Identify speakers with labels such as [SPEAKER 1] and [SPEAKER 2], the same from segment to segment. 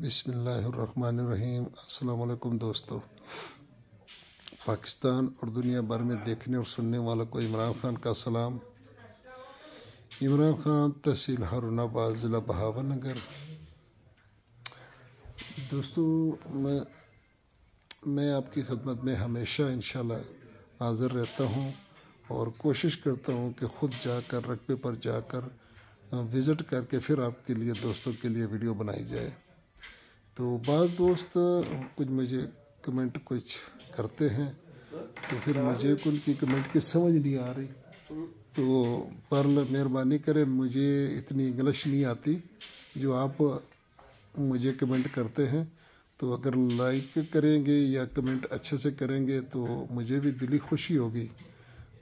[SPEAKER 1] بسم اللہ الرحمن الرحیم۔ السلام علیکم دوستو، پاکستان اور دنیا بھر میں دیکھنے اور سننے والوں کو عمران خان کا سلام۔ عمران خان، تحصیل ہارون آباد، ضلع بہاول۔ دوستو، میں آپ کی خدمت میں ہمیشہ انشاءاللہ حاضر رہتا ہوں اور کوشش کرتا ہوں کہ خود جا کر رقبے پر جا کر وزٹ کر کے پھر آپ کے لیے دوستوں کے لیے ویڈیو بنائی جائے۔ تو بعض دوست مجھے کمنٹ کرتے ہیں تو پھر مجھے ان کی کمنٹ کی سمجھ نہیں آ رہی، تو مہربانی کریں، مجھے اتنی انگلش نہیں آتی جو آپ مجھے کمنٹ کرتے ہیں، تو اگر لائک کریں گے یا کمنٹ اچھے سے کریں گے تو مجھے بھی دلی خوشی ہوگی،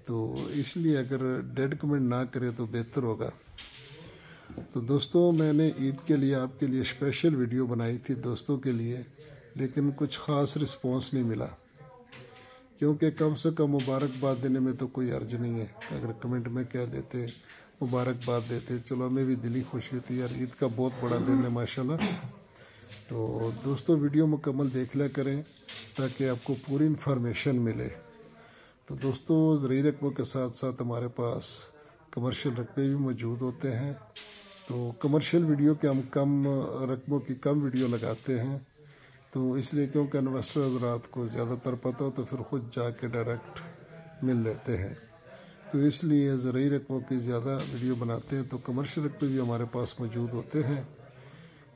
[SPEAKER 1] تو اس لیے اگر ڈیڈ کمنٹ نہ کریں تو بہتر ہوگا۔ تو دوستو، میں نے عید کے لیے آپ کے لیے اسپیشل ویڈیو بنائی تھی دوستوں کے لیے، لیکن کچھ خاص رسپانس نہیں ملا، کیونکہ کم سے کم مبارکباد دینے میں تو کوئی عرض نہیں ہے۔ اگر کمنٹ میں کہہ دیتے، مبارکباد دیتے، چلو ہمیں بھی دلی خوشی ہوتی ہے، یار عید کا بہت بڑا دن ہے ماشاءاللہ۔ تو دوستو، ویڈیو مکمل دیکھ لیا کریں تاکہ آپ کو پوری انفارمیشن ملے۔ تو دوستو، زرعی رقبوں کے ساتھ ساتھ ہمارے پاس کمرشل رقبے بھی موجود ہوتے ہیں، تو کمرشل ویڈیو کے ہم کم رقبوں کی کم ویڈیو لگاتے ہیں، تو اس لیے کیونکہ انویسٹر حضرات کو زیادہ تر پتہ ہو تو پھر خود جا کے ڈائریکٹ مل لیتے ہیں، تو اس لیے زرعی رقبوں کی زیادہ ویڈیو بناتے ہیں، تو کمرشل رقبے بھی ہمارے پاس موجود ہوتے ہیں۔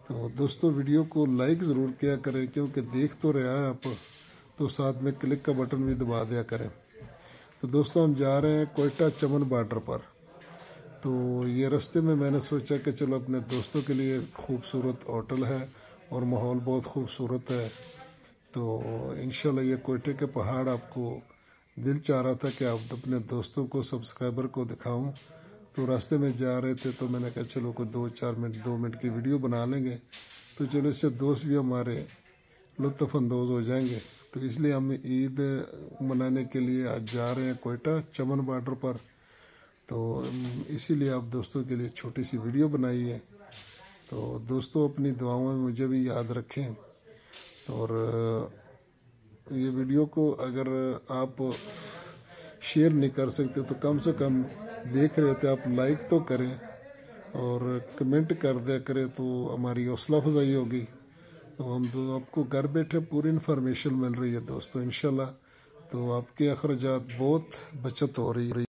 [SPEAKER 1] تو دوستو، ویڈیو کو لائک ضرور کیا کریں، کیونکہ دیکھ تو رہا ہے آپ، تو ساتھ میں کلک کا بٹن بھی دبا دیا کریں۔ تو دوستو، ہم جا رہے ہیں کوئٹہ چمن بارڈر پر، تو یہ راستے میں نے سوچا کہ چلو اپنے دوستوں کے لیے خوبصورت ہوٹل ہے اور ماحول بہت خوبصورت ہے، تو انشاءاللہ یہ کوئٹہ کے پہاڑ آپ کو دل چاہ رہا تھا کہ آپ اپنے دوستوں کو، سبسکرائبر کو دکھاؤں، تو راستے میں جا رہے تھے تو میں نے کہا چلو کوئی 2 منٹ کی ویڈیو بنا لیں گے، تو چلو اس سے دوست بھی ہمارے لطف اندوز ہو جائیں گے، تو اس لیے ہم عید منانے کے لیے آج جا رہے ہیں کوئٹہ چمن بارڈر پر، تو اسی لیے آپ دوستوں کے لیے چھوٹی سی ویڈیو بنائی ہے۔ تو دوستوں، اپنی دعاؤں میں مجھے بھی یاد رکھیں، اور یہ ویڈیو کو اگر آپ شیئر نہیں کر سکتے تو کم سے کم دیکھ رہے تھے آپ لائک تو کریں اور کمنٹ کر دیا کریں، تو ہماری حوصلہ افزائی ہوگی، تو ہم تو آپ کو گھر بیٹھے پوری انفارمیشن مل رہی ہے دوستو انشاءاللہ، تو آپ کے اخراجات بہت بچت ہو رہی ہے۔